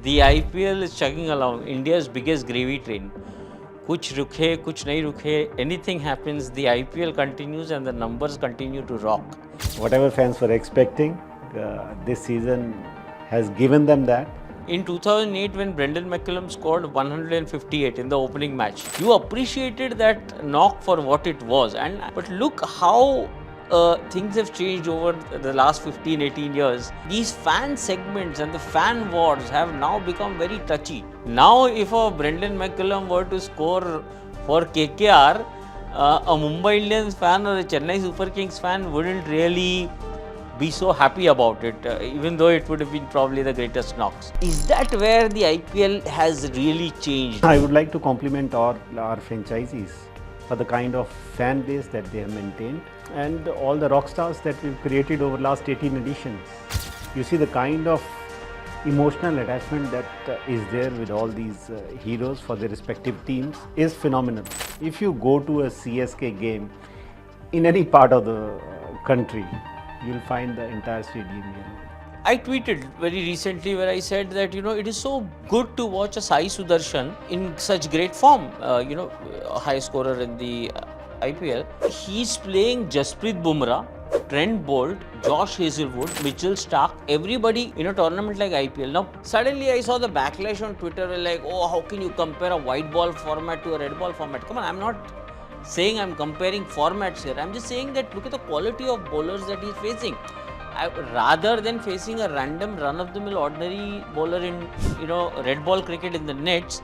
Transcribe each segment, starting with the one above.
The IPL is chugging along, India's biggest gravy train. कुछ रुके, कुछ नहीं रुके, anything happens, the IPL continues and the numbers continue to rock. Whatever fans were expecting, this season has given them that. In 2008, when Brendan McCullum scored 158 in the opening match, you appreciated that knock for what it was. But look how things have changed over the last 15-18 years. These fan segments and the fan wars have now become very touchy. Now, if a Brendan McCullum were to score for KKR, a Mumbai Indians fan or a Chennai Super Kings fan wouldn't really be so happy about it, even though it would have been probably the greatest knocks. Is that where the IPL has really changed? I would like to compliment our franchisees for the kind of fan base that they have maintained and all the rock stars that we've created over last 18 editions. You see the kind of emotional attachment that is there with all these heroes for their respective teams is phenomenal. If you go to a CSK game in any part of the country, you'll find the entire stadium yellow. I tweeted very recently where I said that it is so good to watch a Sai Sudarshan in such great form. A high scorer in the IPL. He's playing Jasprit Bumrah, Trent Bolt, Josh Hazelwood, Mitchell Stark, everybody in a tournament like IPL. Now, suddenly I saw the backlash on Twitter like, oh, how can you compare a white ball format to a red ball format? Come on, I'm not saying I'm comparing formats here. I'm just saying that look at the quality of bowlers that he's facing. Rather than facing a random run-of-the-mill ordinary bowler in red ball cricket in the nets,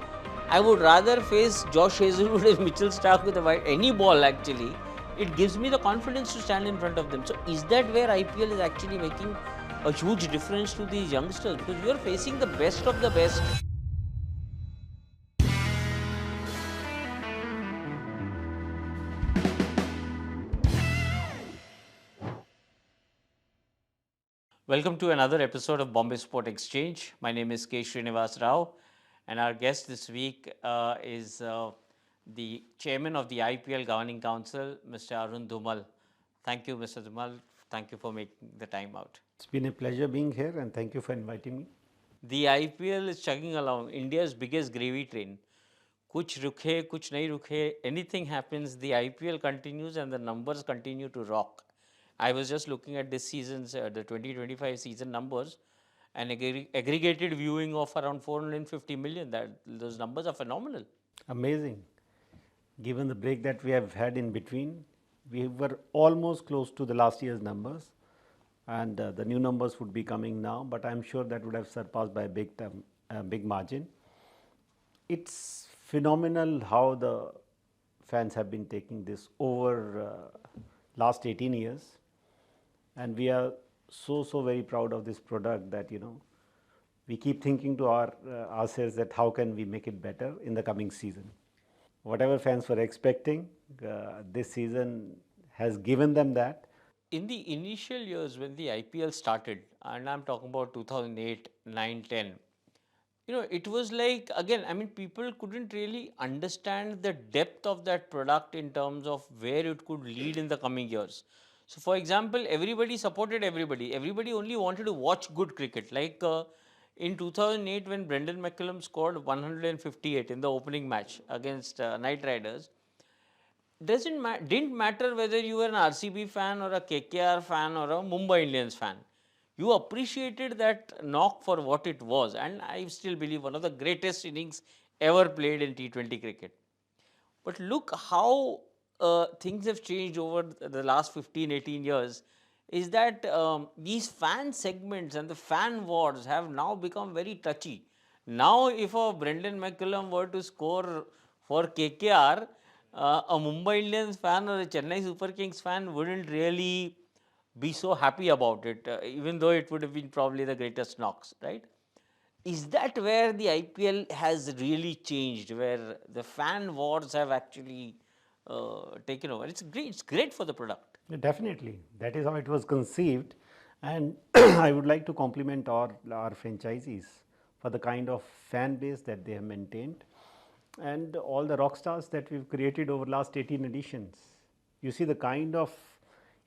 I would rather face Josh Hazelwood and Mitchell Stark with any ball actually. It gives me the confidence to stand in front of them. So is that where IPL is actually making a huge difference to these youngsters? Because you are facing the best of the best. Welcome to another episode of Bombay Sport Exchange. My name is K Shriniwas Rao, and our guest this week is the chairman of the IPL Governing Council, Mr. Arun Dhumal. Thank you, Mr. Dhumal. Thank you for making the time out. It's been a pleasure being here and thank you for inviting me. The IPL is chugging along, India's biggest gravy train. कुछ रुके, कुछ नहीं रुके, anything happens, the IPL continues and the numbers continue to rock. I was just looking at this season's, the 2025 season numbers, and aggregated viewing of around 450 million. Those numbers are phenomenal. Amazing. Given the break that we have had in between, we were almost close to the last year's numbers, and the new numbers would be coming now, but I'm sure that would have surpassed by a big margin. It's phenomenal how the fans have been taking this over last 18 years, and we are so very proud of this product that we keep thinking to ourselves that how can we make it better in the coming season. Whatever fans were expecting, this season has given them that. In the initial years when the IPL started, and I'm talking about 2008, 9, 10, it was like, again, I mean, people couldn't really understand the depth of that product in terms of where it could lead in the coming years. So, for example, everybody supported everybody. Everybody only wanted to watch good cricket. Like in 2008, when Brendan McCullum scored 158 in the opening match against Knight Riders, didn't matter whether you were an RCB fan or a KKR fan or a Mumbai Indians fan. You appreciated that knock for what it was, and I still believe one of the greatest innings ever played in T20 cricket. But look how things have changed over the last 15-18 years. Is that these fan segments and the fan wars have now become very touchy. Now, if a Brendan McCullum were to score for KKR, a Mumbai Indians fan or a Chennai Super Kings fan wouldn't really be so happy about it, even though it would have been probably the greatest knocks, right? Is that where the IPL has really changed, where the fan wars have actually taken over? It's great. It's great for the product. Definitely, that is how it was conceived, and I would like to compliment our franchisees for the kind of fan base that they have maintained and all the rock stars that we've created over last 18 editions. You see the kind of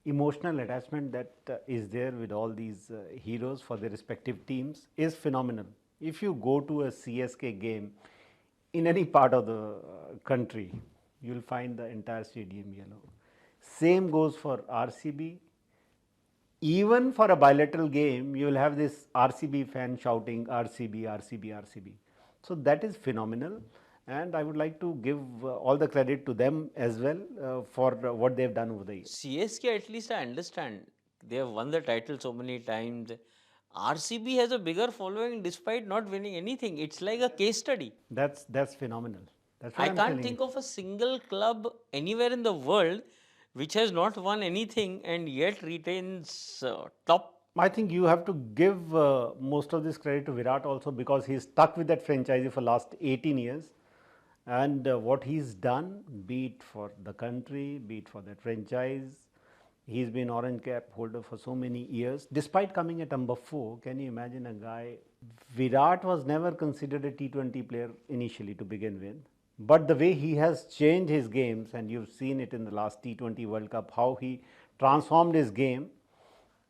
emotional attachment that is there with all these heroes for their respective teams is phenomenal. If you go to a CSK game in any part of the country, you'll find the entire stadium yellow. Same goes for RCB. Even for a bilateral game, you will have this RCB fan shouting RCB, RCB, RCB. So that is phenomenal, and I would like to give all the credit to them as well for what they've done over the years. CSK, at least I understand. They have won the title so many times. RCB has a bigger following despite not winning anything. It's like a case study. That's phenomenal. That's what I I'm can't telling you. think of a single club anywhere in the world which has not won anything and yet retains top. I think you have to give most of this credit to Virat also, because he's stuck with that franchise for last 18 years, and what he's done, be it for the country, be it for that franchise, he's been orange cap holder for so many years. Despite coming at number 4, can you imagine a guy? Virat was never considered a T20 player initially to begin with, but the way he has changed his games, and you've seen it in the last T20 World Cup, how he transformed his game,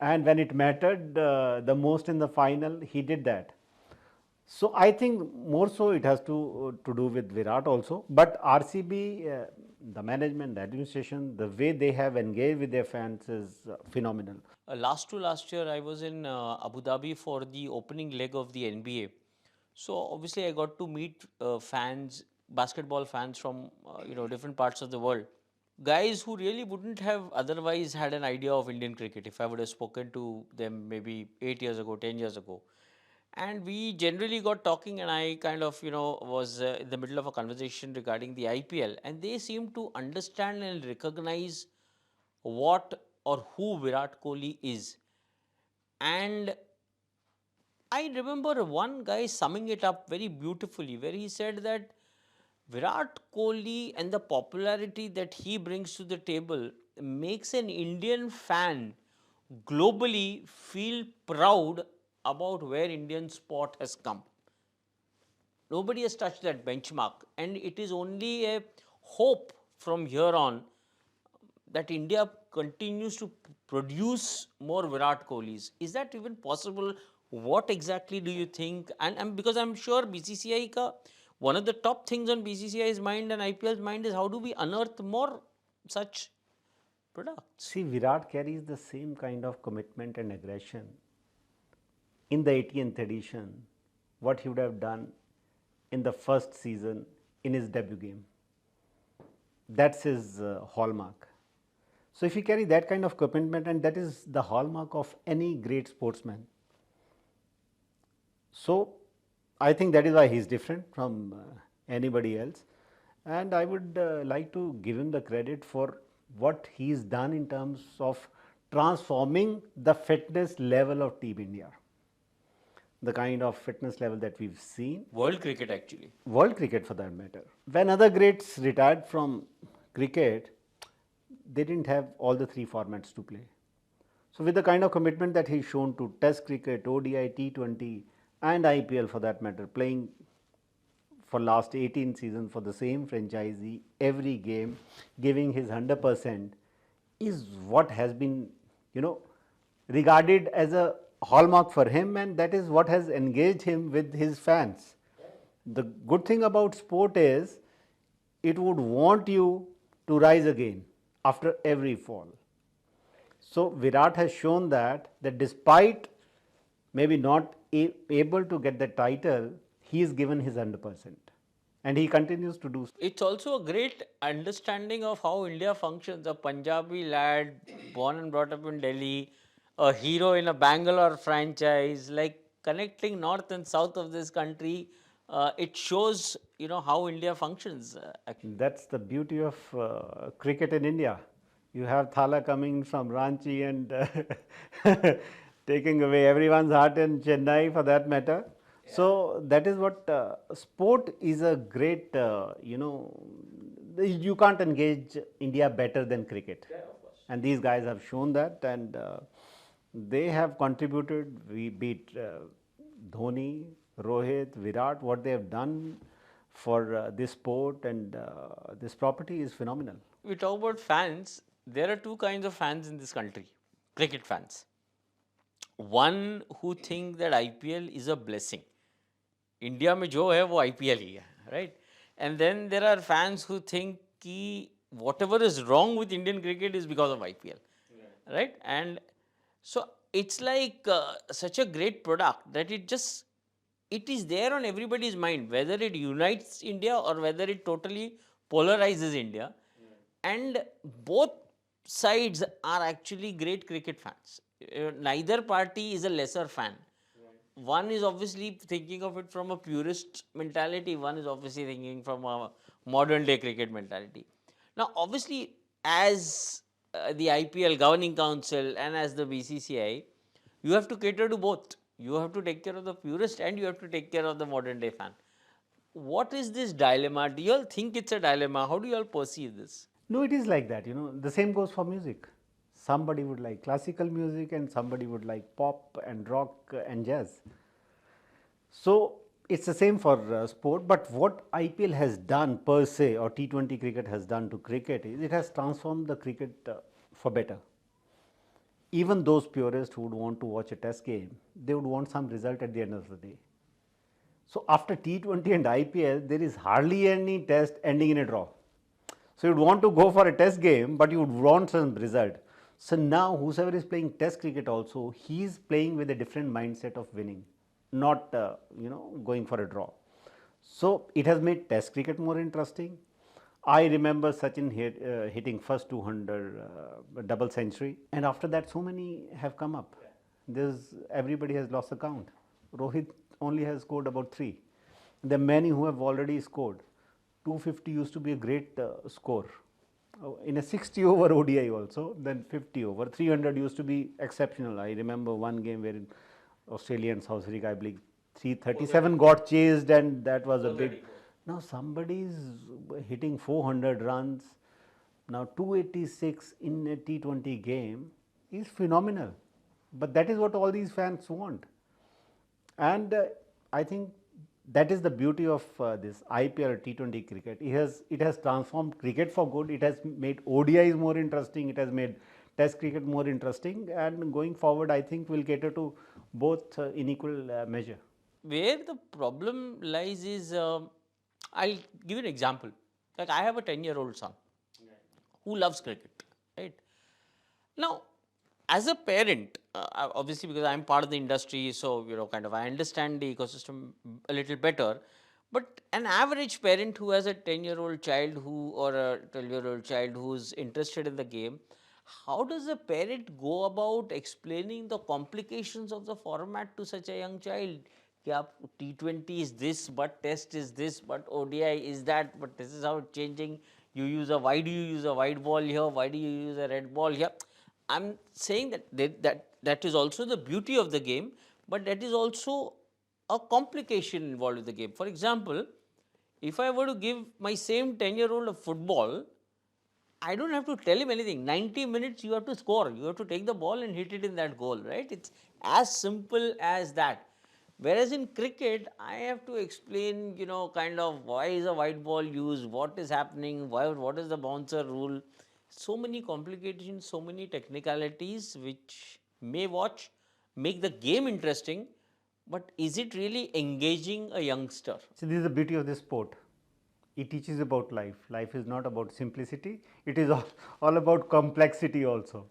and when it mattered the most in the final, he did that. So I think more so it has to do with Virat also, but RCB, the management, the administration, the way they have engaged with their fans is phenomenal. Last to last year, I was in Abu Dhabi for the opening leg of the NBA. So obviously, I got to meet fans, basketball fans from different parts of the world. Guys who really wouldn't have otherwise had an idea of Indian cricket if I would have spoken to them maybe 8 years ago, 10 years ago. And we generally got talking, and I kind of was in the middle of a conversation regarding the IPL, and they seemed to understand and recognize what or who Virat Kohli is. And I remember one guy summing it up very beautifully, where he said that Virat Kohli and the popularity that he brings to the table makes an Indian fan globally feel proud about where Indian sport has come. Nobody has touched that benchmark, and it is only a hope from here on that India continues to produce more Virat Kohlis. Is that even possible? What exactly do you think? And because I'm sure BCCI ka one of the top things on BCCI's mind and IPL's mind is how do we unearth more such products? See, Virat carries the same kind of commitment and aggression in the 18th edition, what he would have done in the first season in his debut game. That's his hallmark. So if you carry that kind of commitment, and that is the hallmark of any great sportsman. So I think that is why he's different from anybody else, and I would like to give him the credit for what he's done in terms of transforming the fitness level of Team India. The kind of fitness level that we've seen, World cricket actually. world cricket for that matter. When other greats retired from cricket, they didn't have all the 3 formats to play. So with the kind of commitment that he's shown to Test cricket, ODI, T20 and IPL for that matter, playing for last 18 seasons for the same franchisee, every game, giving his 100% is what has been, regarded as a hallmark for him, and that is what has engaged him with his fans. The good thing about sport is it would want you to rise again after every fall. So Virat has shown that despite maybe not able to get the title, he is given his 100%, and he continues to do so. It's also a great understanding of how India functions. A Punjabi lad born and brought up in Delhi, a hero in a Bangalore franchise, like connecting north and south of this country. It shows, how India functions. Actually. That's the beauty of cricket in India. You have Thala coming from Ranchi and taking away everyone's heart in Chennai for that matter. Yeah. So that is what sport is a great, you can't engage India better than cricket. Yeah, of course. And these guys have shown that, and they have contributed, be it Dhoni, Rohit, Virat, what they have done for this sport and this property is phenomenal. We talk about fans. There are 2 kinds of fans in this country, cricket fans. One who think that IPL is a blessing. India में जो है वो IPL ही है, right? And then there are fans who think कि whatever is wrong with Indian cricket is because of IPL, right? And so it's like such a great product that it is there on everybody's mind, whether it unites India or whether it totally polarizes India. And both sides are actually great cricket fans. Neither party is a lesser fan. One is obviously thinking of it from a purist mentality, one is obviously thinking from a modern day cricket mentality. Now, obviously, as the IPL governing council and as the BCCI, you have to cater to both. You have to take care of the purist and you have to take care of the modern day fan. What is this dilemma? Do you all think it's a dilemma? How do you all perceive this? No, it is like that. The same goes for music. Somebody would like classical music and somebody would like pop and rock and jazz. So it's the same for sport, but what IPL has done per se, or T20 cricket has done to cricket, is it has transformed the cricket for better. Even those purists who would want to watch a test game, they would want some result at the end of the day. So after T20 and IPL, there is hardly any test ending in a draw. So you would want to go for a test game, but you would want some result. So now whoever is playing test cricket also, he is playing with a different mindset of winning, not going for a draw. So it has made test cricket more interesting. I remember Sachin hitting first 200 double century, and after that so many have come up. Everybody has lost the count. Rohit only has scored about 3. There are many who have already scored. 250 used to be a great score. In a 60 over ODI also, then 50 over. 300 used to be exceptional. I remember one game where in Australia and South Africa, I believe 337 got chased, and that was a big. Now somebody is hitting 400 runs. Now 286 in a T20 game is phenomenal. But that is what all these fans want. And I think that is the beauty of this IPL or T20 cricket. It has transformed cricket for good. It has made ODIs more interesting. It has made Test cricket more interesting. And going forward, I think we'll cater to both in equal measure. Where the problem lies is, I'll give you an example. Like, I have a 10-year-old son who loves cricket, right? Now, as a parent, obviously because I'm part of the industry, so kind of I understand the ecosystem a little better. But an average parent who has a 10-year-old child or a 12-year-old child who's interested in the game, how does a parent go about explaining the complications of the format to such a young child? Yeah, T20 is this, but Test is this, but ODI is that, but this is how it's changing. Why do you use a white ball here? Why do you use a red ball here? I'm saying that is also the beauty of the game, but that is also a complication involved with the game. For example, if I were to give my same 10-year-old a football, I don't have to tell him anything. 90 minutes you have to score. You have to take the ball and hit it in that goal, right? It's as simple as that. Whereas in cricket, I have to explain, kind of why is a white ball used, what is happening, what is the bouncer rule. So many complications, so many technicalities which make the game interesting, but is it really engaging a youngster? So this is the beauty of this sport. It teaches about life. Life is not about simplicity. It is all about complexity also.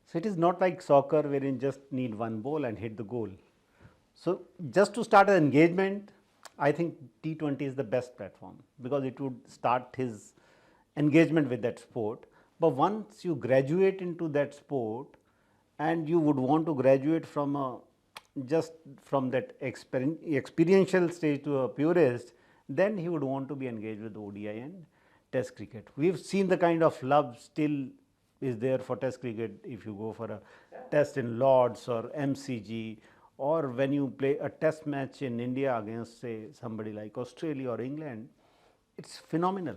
So it is not like soccer wherein just need one ball and hit the goal. So just to start an engagement, I think T20 is the best platform because it would start his engagement with that sport. But once you graduate into that sport and you would want to graduate from just from that experiential stage to a purist, then he would want to be engaged with ODI and Test cricket. We've seen the kind of love still is there for Test cricket if you go for a test in Lords or MCG, or when you play a test match in India against say somebody like Australia or England, it's phenomenal.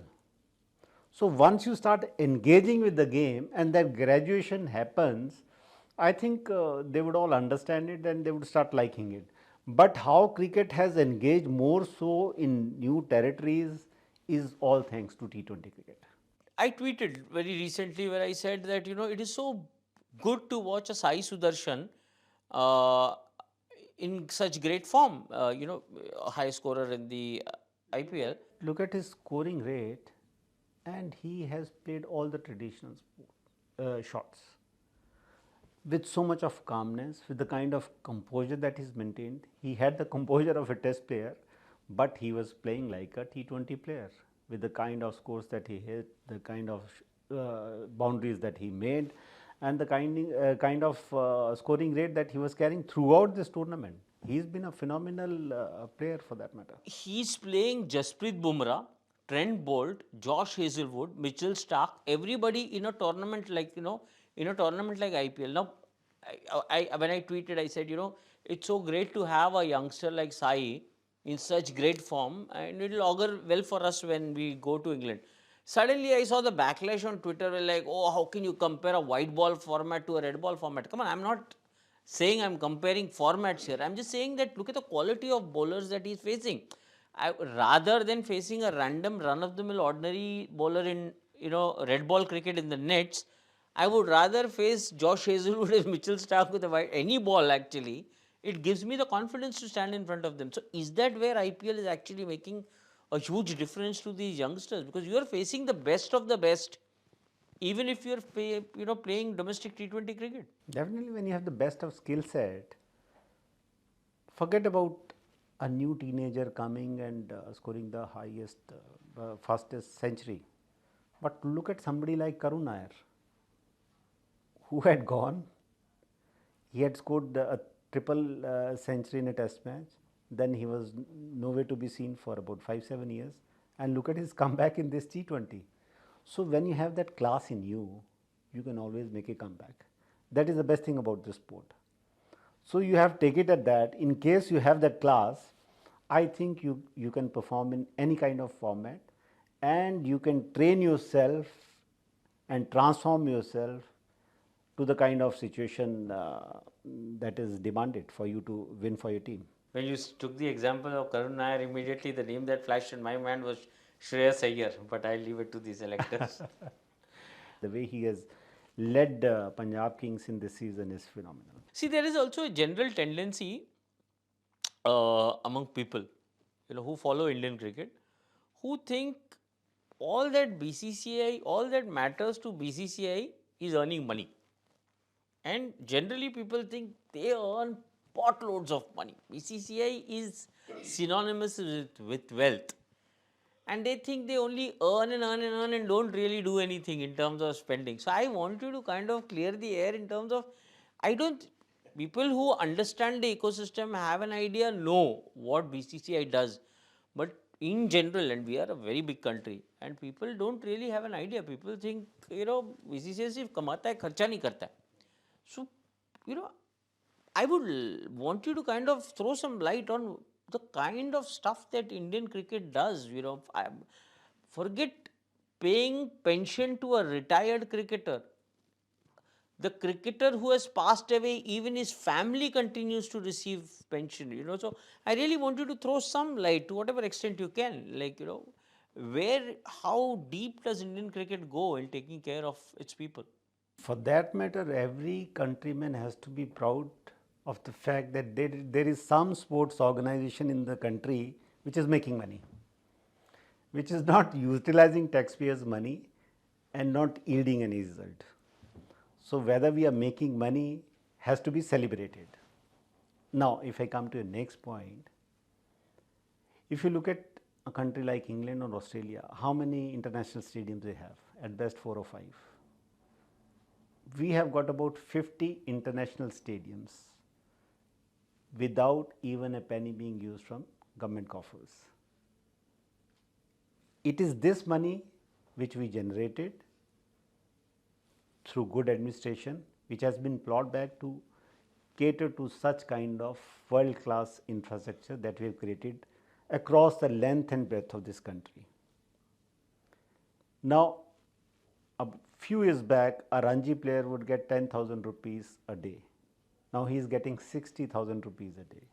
So once you start engaging with the game and that graduation happens, I think they would all understand it and they would start liking it. But how cricket has engaged more so in new territories is all thanks to T20 cricket. I tweeted very recently where I said that it is so good to watch a Sai Sudarshan uh, in such great form, a high scorer in the IPL. Look at his scoring rate, and he has played all the traditional shots with so much of calmness, with the kind of composure that he's maintained. He had the composure of a test player, but he was playing like a T20 player with the kind of scores that he hit, the kind of boundaries that he made, and the kind of scoring rate that he was carrying throughout this tournament. He's been a phenomenal player for that matter. He's playing Jasprit Bumrah, Trent Bolt, Josh Hazelwood, Mitchell Stark, everybody in a tournament like, in a tournament like IPL. Now, when I tweeted, I said, it's so great to have a youngster like Sai in such great form, and it'll augur well for us when we go to England. Suddenly, I saw the backlash on Twitter, like, oh, how can you compare a white ball format to a red ball format? Come on, I'm not saying I'm comparing formats here. I'm just saying that look at the quality of bowlers that he's facing. Rather than facing a random run-of-the-mill ordinary bowler in red ball cricket in the nets, I would rather face Josh Hazelwood and Mitchell Stark with any ball actually. It gives me the confidence to stand in front of them. So is that where IPL is actually making a huge difference to these youngsters? Because you are facing the best of the best, even if you're playing domestic T20 cricket. Definitely, when you have the best of skill set, forget about a new teenager coming and scoring the highest, fastest century. But look at somebody like Karun Nair, who had gone. He had scored a triple century in a test match. Then he was nowhere to be seen for about 5-7 years. And look at his comeback in this T20. So when you have that class in you, you can always make a comeback. That is the best thing about this sport. So you have to take it at that. In case you have that class, I think you can perform in any kind of format, and you can train yourself and transform yourself to the kind of situation that is demanded for you to win for your team. When you took the example of Karun Nair, immediately the name that flashed in my mind was Shreyas Iyer, but I'll leave it to the selectors. The way he has led Punjab Kings in this season is phenomenal. See, there is also a general tendency among people, who follow Indian cricket, who think all that BCCI, all that matters to BCCI is earning money. And generally, people think they earn potloads of money. BCCI is synonymous with wealth. And they think they only earn and earn and earn and don't really do anything in terms of spending. So I want you to kind of clear the air in terms of, people who understand the ecosystem have an idea, know what BCCI does. But in general, and we are a very big country, and people don't really have an idea. People think, BCCI सिर्फ कमाता है, खर्चा नहीं करता है. So, I would want you to kind of throw some light on the kind of stuff that Indian cricket does. Forget paying pension to a retired cricketer. The cricketer who has passed away, even his family continues to receive pension. So I really want you to throw some light to whatever extent you can. How deep does Indian cricket go in taking care of its people? For that matter, every countryman has to be proud of the fact that there is some sports organization in the country which is making money, which is not utilizing taxpayers' money and not yielding any result. So whether we are making money has to be celebrated. Now, if I come to the next point, if you look at a country like England or Australia, how many international stadiums they have? At best 4 or 5. We have got about 50 international stadiums without even a penny being used from government coffers. It is this money which we generated through good administration, which has been plowed back to cater to such kind of world-class infrastructure that we have created across the length and breadth of this country. Now, a few years back, a Ranji player would get 10,000 rupees a day. Now he is getting 60,000 rupees a day.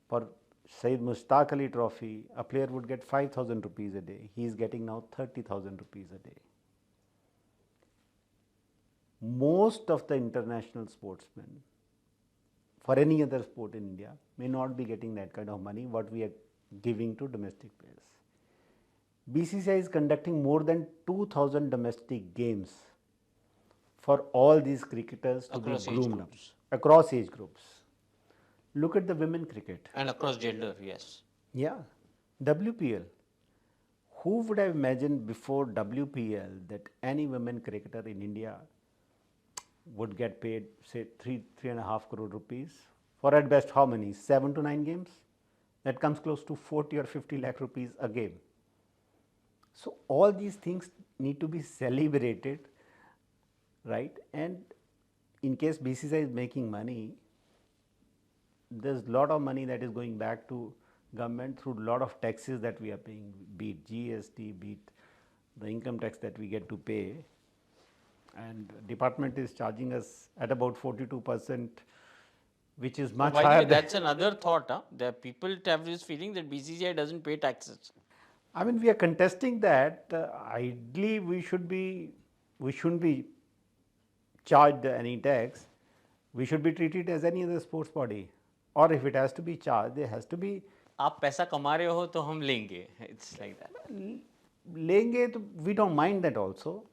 For Syed Mushtaq Ali Trophy, a player would get 5,000 rupees a day. He is getting now 30,000 rupees a day. Most of the international sportsmen, for any other sport in India may not be getting that kind of money what we are giving to domestic players. BCCI is conducting more than 2000 domestic games for all these cricketers to be Across age groomed up groups. across age groups. Look at the women cricket. And across gender, yes. Yeah, WPL. Who would have imagined before WPL that any women cricketer in India would get paid say 3.5 crore rupees for at best how many 7 to 9 games? That comes close to 40 or 50 lakh rupees a game. So all these things need to be celebrated, right? And in case BCCI is making money, there's a lot of money that is going back to government through a lot of taxes that we are paying, be it GST, be it the income tax that we get to pay, and department is charging us at about 42%, which is much By the higher. way, that's another thought. Huh? That people have this feeling that BCCI doesn't pay taxes. I mean, we are contesting that. Ideally, we shouldn't be charged any tax. We should be treated as any other sports body. Or if it has to be charged, there has to be. आप पैसा कमा रहे हो तो हम लेंगे. It's like that. लेंगे तो we don't mind that also.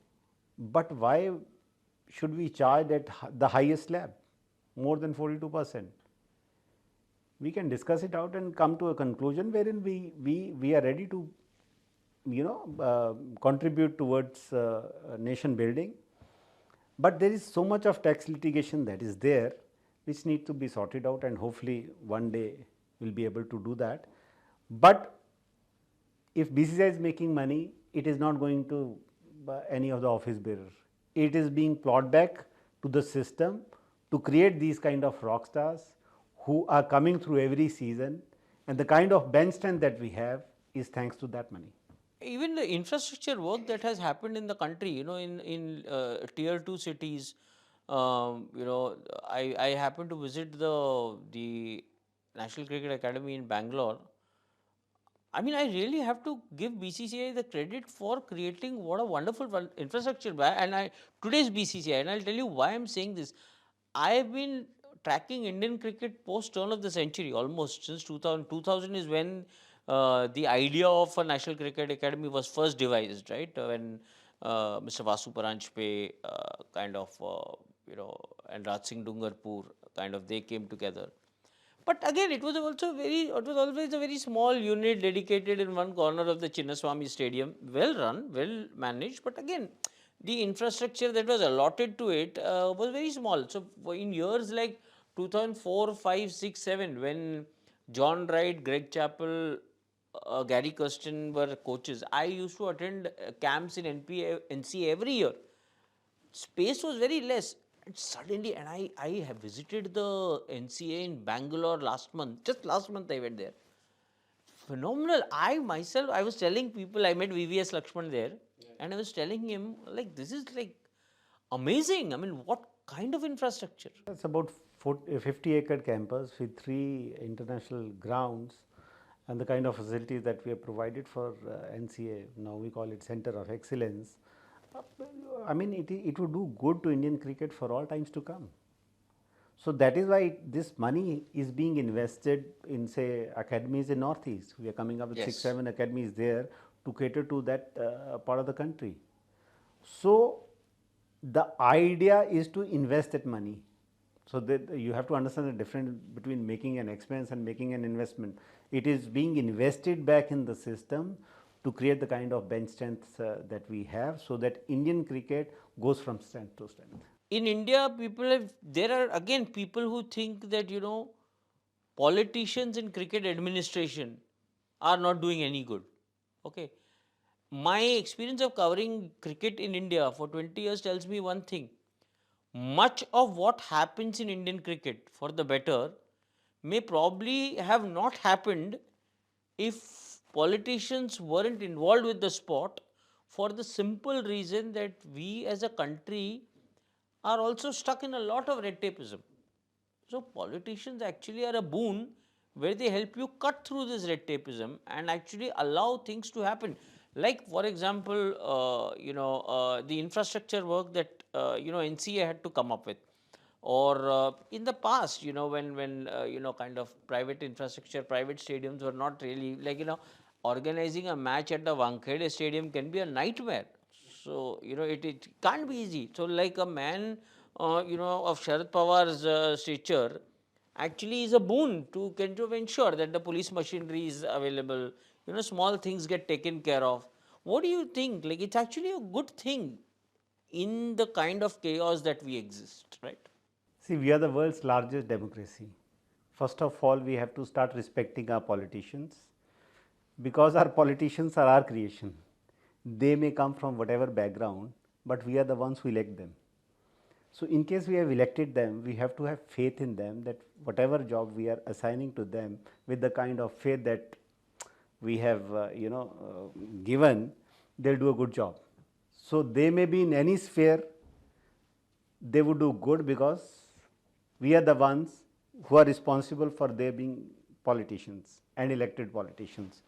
But why should we charge at the highest slab, more than 42%? We can discuss it out and come to a conclusion wherein we are ready to, contribute towards nation building. But there is so much of tax litigation that is there, which need to be sorted out, and hopefully one day we'll be able to do that. But if BCCI is making money, it is not going to any of the office bearers. It is being plowed back to the system to create these kind of rock stars who are coming through every season, and the kind of bench strength that we have is thanks to that money. Even the infrastructure work that has happened in the country, in tier 2 cities, I happened to visit the National Cricket Academy in Bangalore. I mean, I really have to give BCCI the credit for creating what a wonderful infrastructure. Today's BCCI, and I'll tell you why I'm saying this. I have been tracking Indian cricket post turn of the century almost since 2000. 2000 is when the idea of a National Cricket Academy was first devised, right? When Mr. Vasu Paranjpe and Raj Singh Dungarpur they came together. But again, it was always a very small unit dedicated in one corner of the Chinnaswamy Stadium, well run, well managed. But again, the infrastructure that was allotted to it was very small. So in years like 2004, 5, 6, 7, when John Wright, Greg Chappell, Gary Kirsten were coaches, I used to attend camps in NCA every year. Space was very less. And suddenly, and I have visited the NCA in Bangalore last month. Just last month I went there. Phenomenal. I was telling people, I met VVS Lakshman there, and I was telling him, like, this is like amazing. I mean, what kind of infrastructure? It's about 50-acre campus with 3 international grounds, and the kind of facilities that we have provided for NCA. Now we call it Center of Excellence. I mean, it would do good to Indian cricket for all times to come. So that is why this money is being invested in, say, academies in Northeast. We are coming up with Yes. 6, 7 academies there to cater to that part of the country. So the idea is to invest that money. So that you have to understand the difference between making an expense and making an investment. It is being invested back in the system to create the kind of bench strength that we have, so that Indian cricket goes from strength to strength. In India, there are again people who think that, politicians in cricket administration are not doing any good. Okay. My experience of covering cricket in India for 20 years tells me one thing. Much of what happens in Indian cricket for the better may probably have not happened if politicians weren't involved with the sport, for the simple reason that we as a country are also stuck in a lot of red tapeism. So politicians actually are a boon where they help you cut through this red tapeism and actually allow things to happen. Like, for example, the infrastructure work that NCA had to come up with. Or in the past, when kind of private infrastructure, private stadiums were not really like, organizing a match at the Wankhede Stadium can be a nightmare. So it can't be easy. So like a man of Sharad Pawar's stature actually is a boon to kind of ensure that the police machinery is available. Small things get taken care of. What do you think? Like, it's actually a good thing in the kind of chaos that we exist, right? See, we are the world's largest democracy. First of all, we have to start respecting our politicians because our politicians are our creation. They may come from whatever background, but we are the ones who elect them. So, in case we have elected them, we have to have faith in them that whatever job we are assigning to them with the kind of faith that we have given, they'll do a good job. So, they may be in any sphere, they would do good because we are the ones who are responsible for their being politicians and elected politicians.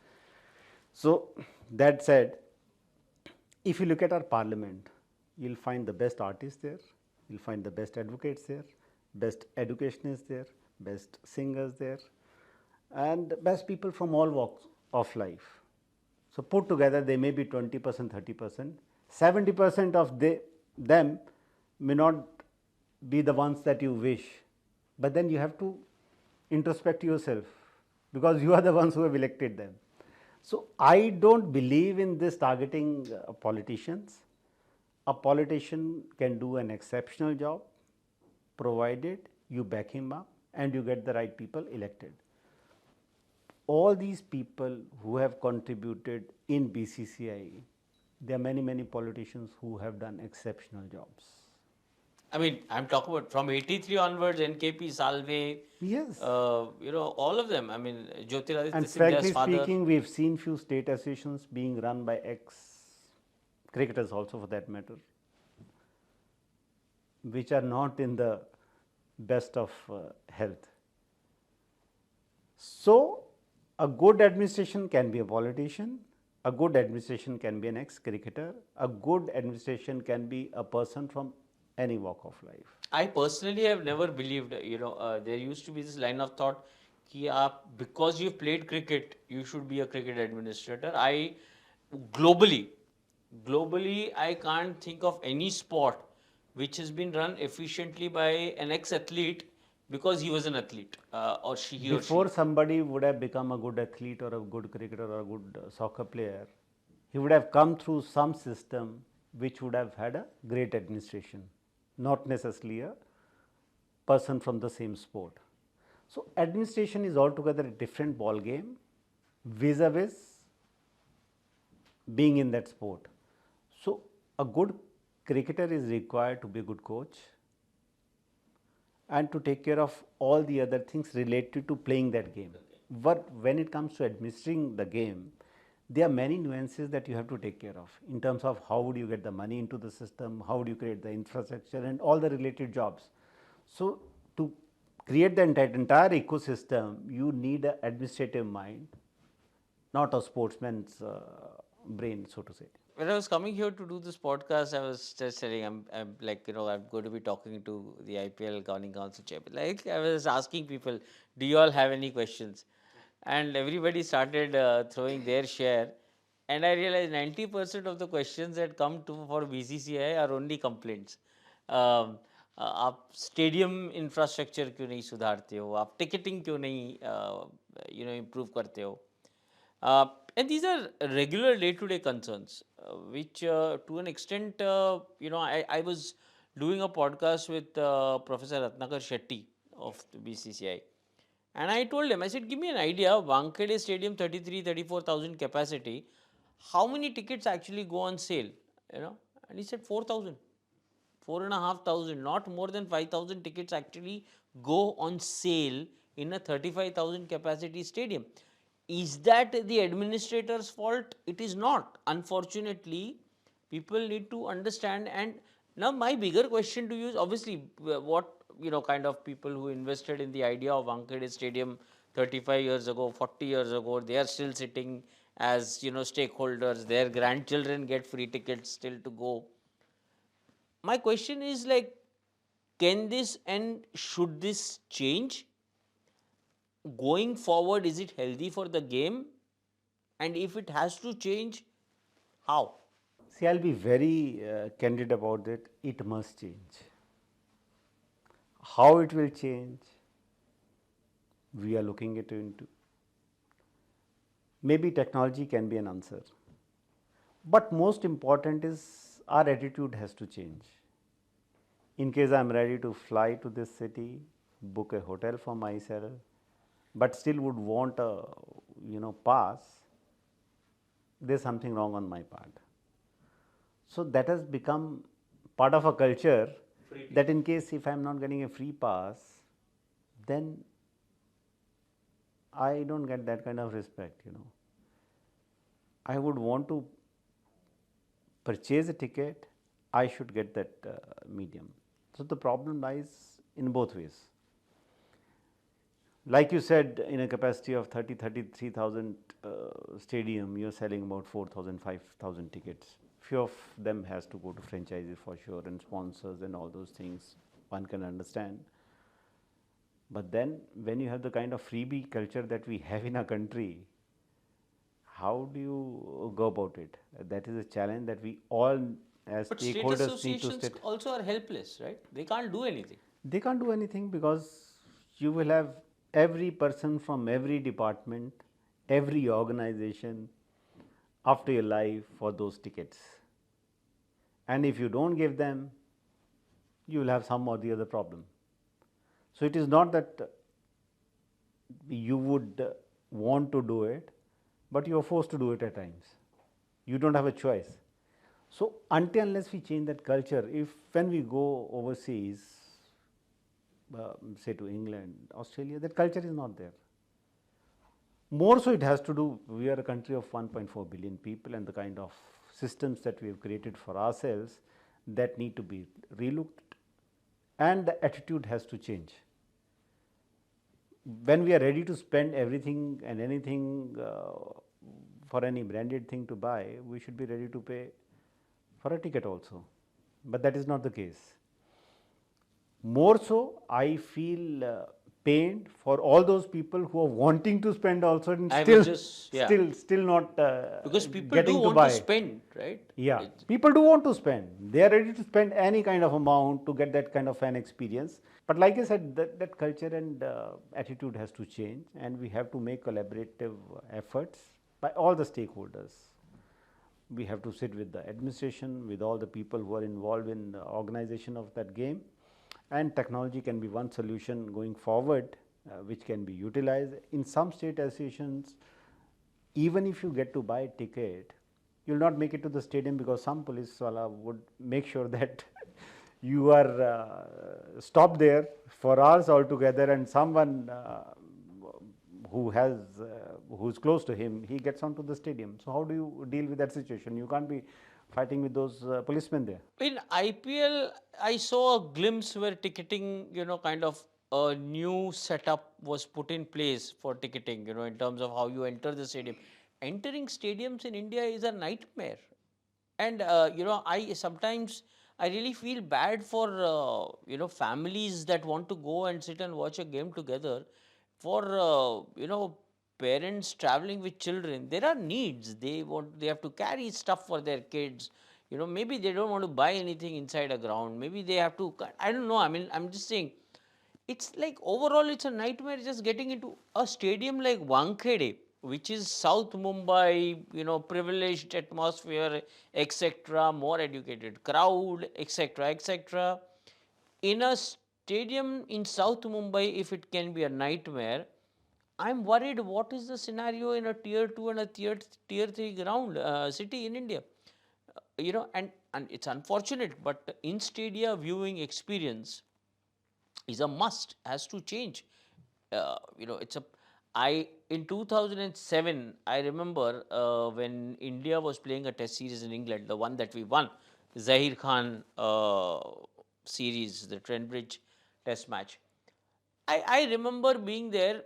So, that said, if you look at our parliament, you'll find the best artists there, you'll find the best advocates there, best educationists there, best singers there, and best people from all walks of life. So, put together they may be 20%, 30%, 70% of them may not be the ones that you wish, but then you have to introspect yourself because you are the ones who have elected them. So, I don't believe in this targeting politicians. A politician can do an exceptional job provided you back him up and you get the right people elected. All these people who have contributed in BCCI, there are many politicians who have done exceptional jobs. I mean, I'm talking about from 83 onwards, NKP, Salve, Yes. all of them. I mean, Jyotiraditya And Scindia's frankly father. speaking, we've seen few state associations being run by ex-cricketers also for that matter, which are not in the best of health. So, a good administration can be a politician, a good administration can be an ex-cricketer, a good administration can be a person from any walk of life. I personally have never believed, there used to be this line of thought, कि आप, because you've played cricket, you should be a cricket administrator. Globally, I can't think of any sport which has been run efficiently by an ex-athlete because he was an athlete, or he or she. Before somebody would have become a good athlete or a good cricketer or a good soccer player, he would have come through some system which would have had a great administration, not necessarily a person from the same sport. So, administration is altogether a different ball game vis-a-vis being in that sport. So, a good cricketer is required to be a good coach and to take care of all the other things related to playing that game. But when it comes to administering the game, there are many nuances that you have to take care of in terms of how would you get the money into the system, how would you create the infrastructure and all the related jobs. So, to create the entire ecosystem, you need an administrative mind, not a sportsman's brain, so to say. When I was coming here to do this podcast, I was just saying, I'm like, I'm going to be talking to the IPL Governing Council chairman. Like, I was asking people, do you all have any questions? And everybody started throwing their share. And I realized 90% of the questions that come to for BCCI are only complaints. आप stadium infrastructure क्यों नहीं सुधारते हो, आप ticketing क्यों नहीं improve करते हो. And these are regular day-to-day concerns, which to an extent, I was doing a podcast with Professor Ratnakar Shetty of the BCCI. And I told him, I said, give me an idea, Wankhede Stadium, 34,000 capacity, how many tickets actually go on sale? And he said 4,000. 4,500, not more than 5,000 tickets actually go on sale in a 35,000 capacity stadium. Is that the administrator's fault? It is not. Unfortunately, people need to understand. And now my bigger question to you is obviously what kind of people who invested in the idea of Wankhede Stadium 35 years ago, 40 years ago, they are still sitting as stakeholders. Their grandchildren get free tickets still to go. My question is like, Can this and should this change? Going forward, is it healthy for the game? And if it has to change, how? See, I'll be very candid about it. It must change. How it will change, we are looking it into. Maybe technology can be an answer. But most important is our attitude has to change. In case I am ready to fly to this city, book a hotel for myself, but still would want a pass, there's something wrong on my part. So that has become part of a culture that in case if I am not getting a free pass, then I don't get that kind of respect. I would want to purchase a ticket, I should get that medium. So the problem lies in both ways. Like you said, in a capacity of 33,000 stadium, you're selling about 4,000, 5,000 tickets. Few of them has to go to franchises for sure and sponsors and all those things, one can understand. But then when you have the kind of freebie culture that we have in our country, how do you go about it? That is a challenge that we all as But state stakeholders need to associations sit. also are helpless, right? They can't do anything. They can't do anything because you will have every person from every department, every organization after your life for those tickets. And if you don't give them, you will have some or the other problem. So it is not that you would want to do it, but you are forced to do it at times. You don't have a choice. So until unless we change that culture, if when we go overseas, say to England, Australia, that culture is not there. More so it has to do, we are a country of 1.4 billion people and the kind of systems that we have created for ourselves that need to be relooked and the attitude has to change. When we are ready to spend everything and anything for any branded thing to buy, we should be ready to pay for a ticket also. But that is not the case. More so, I feel pained for all those people who are wanting to spend also and I still, was just, yeah. still not Because people do getting to want buy. to spend, right? Yeah, people do want to spend. They are ready to spend any kind of amount to get that kind of an experience. But like I said, that culture and attitude has to change, and we have to make collaborative efforts by all the stakeholders. We have to sit with the administration, with all the people who are involved in the organization of that game, and technology can be one solution going forward, which can be utilized. In some state associations, even if you get to buy a ticket, you will not make it to the stadium because some police wala would make sure that you are stopped there for hours altogether, and someone who has who's close to him, he gets onto the stadium. So how do you deal with that situation? You can't be fighting with those policemen there. In IPL, I saw a glimpse where ticketing, kind of a new setup was put in place for ticketing, in terms of how you enter the stadium. Entering stadiums in India is a nightmare. And, I sometimes, I really feel bad for, families that want to go and sit and watch a game together. For, parents traveling with children, there are needs. They have to carry stuff for their kids. Maybe they don't want to buy anything inside a ground. Maybe they have to, I don't know. I mean, I'm just saying, it's like overall it's a nightmare just getting into a stadium like Wankhede, which is South Mumbai, privileged atmosphere, etc., more educated crowd, etc., etc. In a stadium in South Mumbai, if it can be a nightmare, I'm worried what is the scenario in a tier 2 and a tier 3 ground city in India. And it's unfortunate, but in stadia viewing experience is a must, has to change. It's a I in 2007 I remember when India was playing a test series in England, the one that we won, Zahir Khan series, the Trent Bridge test match. I remember being there,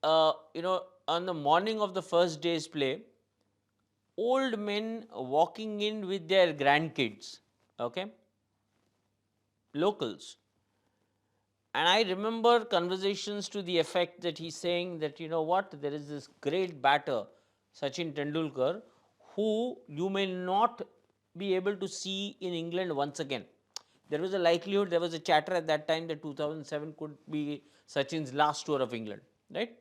on the morning of the first day's play, old men walking in with their grandkids, okay, locals. And I remember conversations to the effect that he's saying that, you know what, there is this great batter, Sachin Tendulkar, who you may not be able to see in England once again. There was a likelihood, there was a chatter at that time that 2007 could be Sachin's last tour of England, right?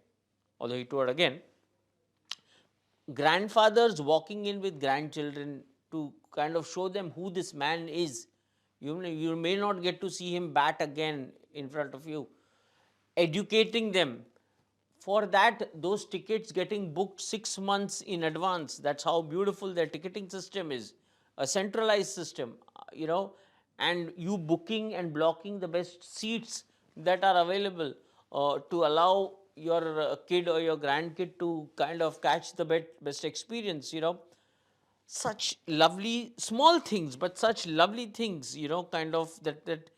Although he toured again. Grandfathers walking in with grandchildren to kind of show them who this man is. You may not get to see him bat again in front of you. Educating them. For that, those tickets getting booked 6 months in advance. That's how beautiful their ticketing system is. A centralized system, and you booking and blocking the best seats that are available to allow your kid or your grandkid to kind of catch the best experience. Such lovely small things, but such lovely things, kind of that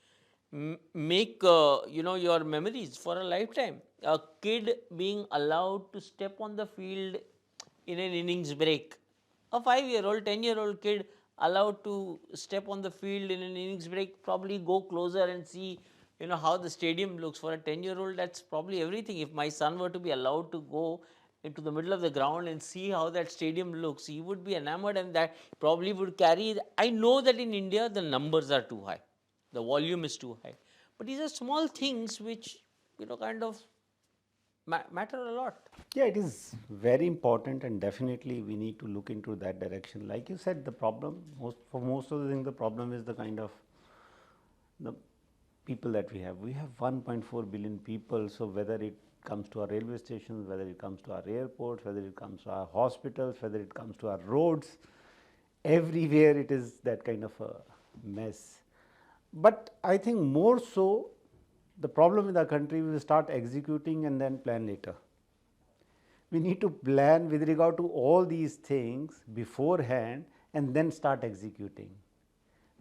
make your memories for a lifetime. A kid being allowed to step on the field in an innings break, a 5-year-old 10-year-old kid allowed to step on the field in an innings break, probably go closer and see how the stadium looks. For a 10-year-old, that's probably everything. If my son were to be allowed to go into the middle of the ground and see how that stadium looks, he would be enamored, and that probably would carry. I know that in India the numbers are too high, the volume is too high, but these are small things which kind of matter a lot. Yeah, it is very important, and definitely we need to look into that direction. Like you said, the problem, for most of the things, the problem is the kind of the people that we have. We have 1.4 billion people, so whether it comes to our railway stations, whether it comes to our airports, whether it comes to our hospitals, whether it comes to our roads, everywhere it is that kind of a mess. But I think more so, the problem in the country, we will start executing and then plan later. We need to plan with regard to all these things beforehand and then start executing.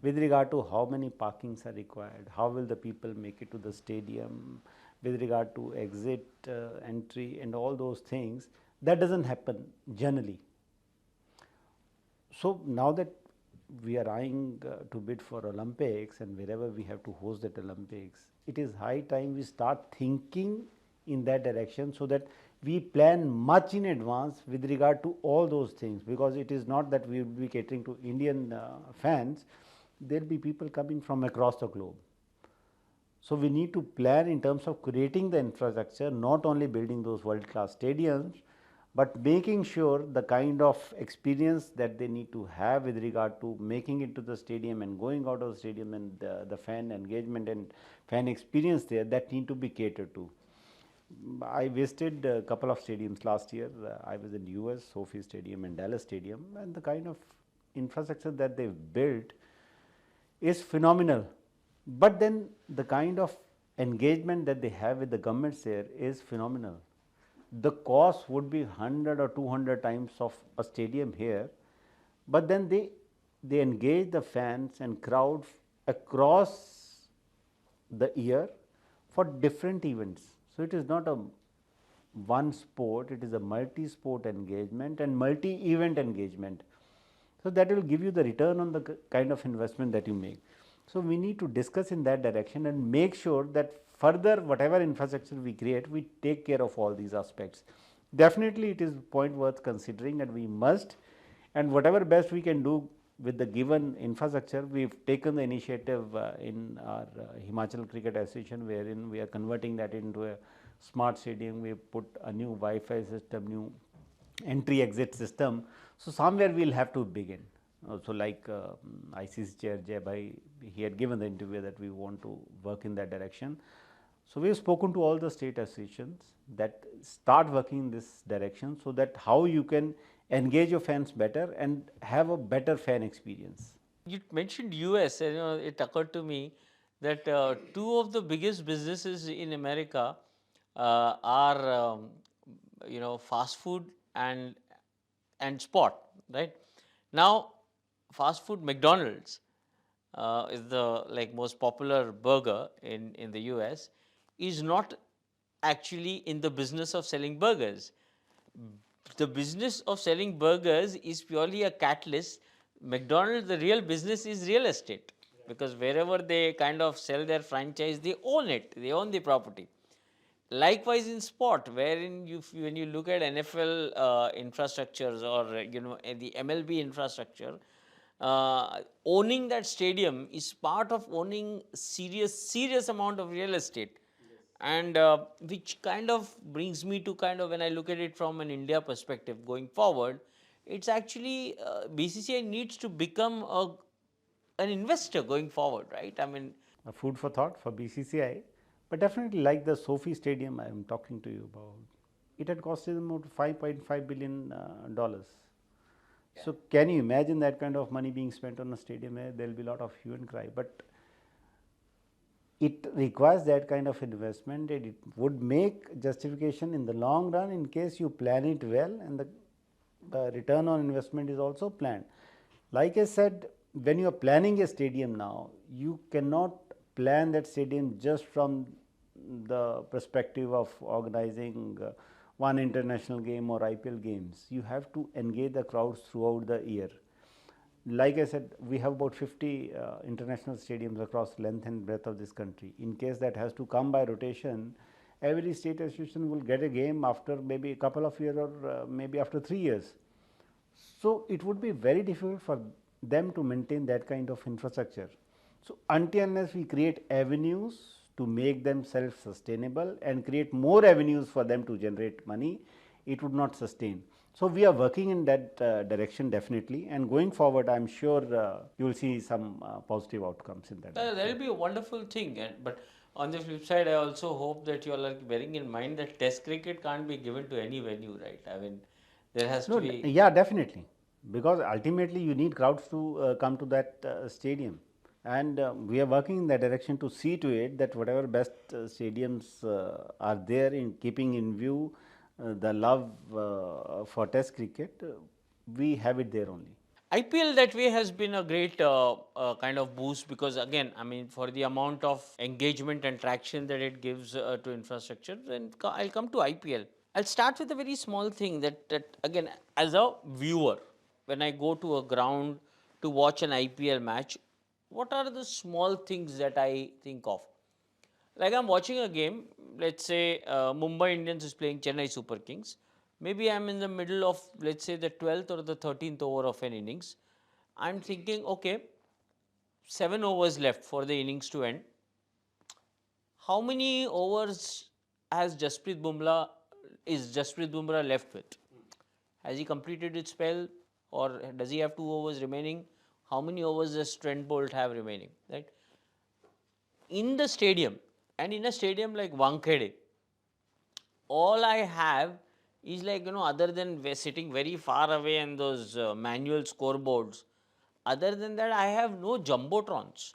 With regard to how many parkings are required, how will the people make it to the stadium, with regard to exit, entry, and all those things, that doesn't happen generally. So now that we are eyeing to bid for Olympics, and wherever we have to host that Olympics, it is high time we start thinking in that direction, so that we plan much in advance with regard to all those things, because it is not that we will be catering to Indian fans, there will be people coming from across the globe. So we need to plan in terms of creating the infrastructure, not only building those world class stadiums, but making sure the kind of experience that they need to have with regard to making it to the stadium and going out of the stadium, and the fan engagement and fan experience there, that need to be catered to. I visited a couple of stadiums last year. I was in US, Sophie Stadium and Dallas Stadium, and the kind of infrastructure that they've built is phenomenal. But then the kind of engagement that they have with the governments there is phenomenal. The cost would be 100 or 200 times of a stadium here, but then they engage the fans and crowd across the year for different events. So it is not a one sport, it is a multi-sport engagement and multi-event engagement. So that will give you the return on the kind of investment that you make. So we need to discuss in that direction and make sure that further whatever infrastructure we create, we take care of all these aspects. Definitely it is a point worth considering, and we must, and whatever best we can do with the given infrastructure. We've taken the initiative in our Himachal Cricket Association, wherein we are converting that into a smart stadium. We put a new Wi-Fi system, new entry exit system. So somewhere we'll have to begin. So like ICC chair Jay Bhai, he had given the interview that we want to work in that direction. So we have spoken to all the state associations that start working in this direction, so that how you can engage your fans better and have a better fan experience. You mentioned US, and it occurred to me that two of the biggest businesses in America are fast food and sport, right? Now, fast food, McDonald's is the most popular burger in the US, is not actually in the business of selling burgers. The business of selling burgers is purely a catalyst. McDonald's, the real business is real estate. because wherever they kind of sell their franchise, they own it, they own the property. Likewise in sport, wherein when you look at NFL infrastructures, or the MLB infrastructure, owning that stadium is part of owning serious amount of real estate. And which kind of brings me to, kind of, when I look at it from an India perspective going forward, it's actually BCCI needs to become an investor going forward, right? I mean, A food for thought for BCCI, but definitely like the Sophie Stadium I am talking to you about, it had costed them about $5.5 billion. So can you imagine that kind of money being spent on a stadium? There will be a lot of hue and cry, but it requires that kind of investment, and it would make justification in the long run in case you plan it well, and the return on investment is also planned. Like I said, when you are planning a stadium now, you cannot plan that stadium just from the perspective of organizing one international game or IPL games. You have to engage the crowds throughout the year. Like I said, we have about 50 international stadiums across length and breadth of this country. In case that has to come by rotation, every state association will get a game after maybe a couple of years, or maybe after 3 years. So it would be very difficult for them to maintain that kind of infrastructure. So until unless we create avenues to make them self-sustainable and create more avenues for them to generate money, it would not sustain. So we are working in that direction definitely, and going forward, I am sure you will see some positive outcomes in that. that will be a wonderful thing. But on the flip side, I also hope that you are like bearing in mind that Test cricket can't be given to any venue, right? I mean, there has to No, be. yeah, definitely, because ultimately you need crowds to come to that stadium, and we are working in that direction to see to it that whatever best stadiums are there in keeping in view the love for Test cricket, we have it there only. IPL that way has been a great kind of boost, because again, I mean, for the amount of engagement and traction that it gives to infrastructure. And I'll come to IPL. I'll start with a very small thing that again, as a viewer, when I go to a ground to watch an IPL match, what are the small things that I think of? Like, I'm watching a game, let's say Mumbai Indians is playing Chennai Super Kings. Maybe I'm in the middle of, let's say, the 12th or the 13th over of an innings. I'm thinking, okay, 7 overs left for the innings to end. How many overs has Jasprit Bumrah left with? Has he completed his spell, or does he have 2 overs remaining? How many overs does Trent Bolt have remaining? Right? In the stadium, and in a stadium like Wankhede, all I have is, like, other than sitting very far away and those manual scoreboards, other than that, I have no jumbotrons.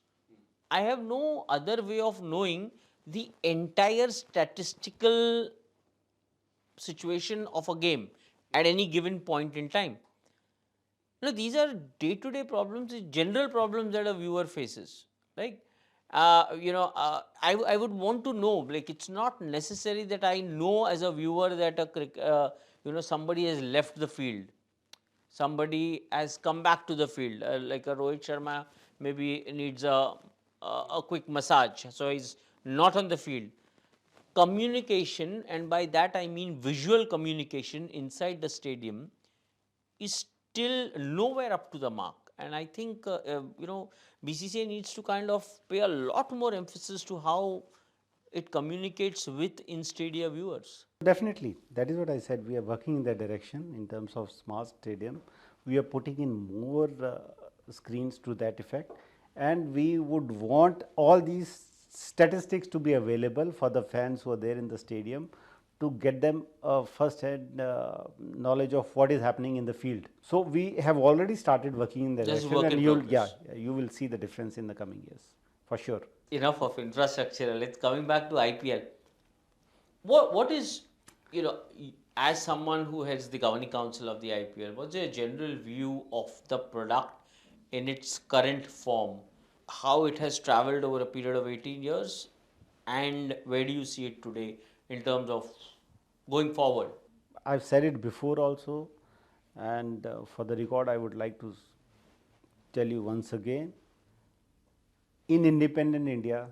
I have no other way of knowing the entire statistical situation of a game at any given point in time. These are day-to-day problems, general problems that a viewer faces. Like, I would want to know. Like, it's not necessary that I know as a viewer that somebody has left the field, somebody has come back to the field. Like a Rohit Sharma maybe needs a quick massage, so he's not on the field. Communication, and by that I mean visual communication inside the stadium, is still nowhere up to the mark. And I think BCCI needs to kind of pay a lot more emphasis to how it communicates with in-stadia viewers. Definitely, that is what I said. We are working in that direction in terms of smart stadium. We are putting in more screens to that effect, and we would want all these statistics to be available for the fans who are there in the stadium, to get them first-hand knowledge of what is happening in the field. So we have already started working in that Just direction, work and in progress. you will see the difference in the coming years for sure. Enough of infrastructure. Let's coming back to IPL. What is, as someone who heads the governing council of the IPL, what's your general view of the product in its current form? How it has traveled over a period of 18 years, and where do you see it today in terms of going forward? I've said it before also, and for the record, I would like to tell you once again, in independent India,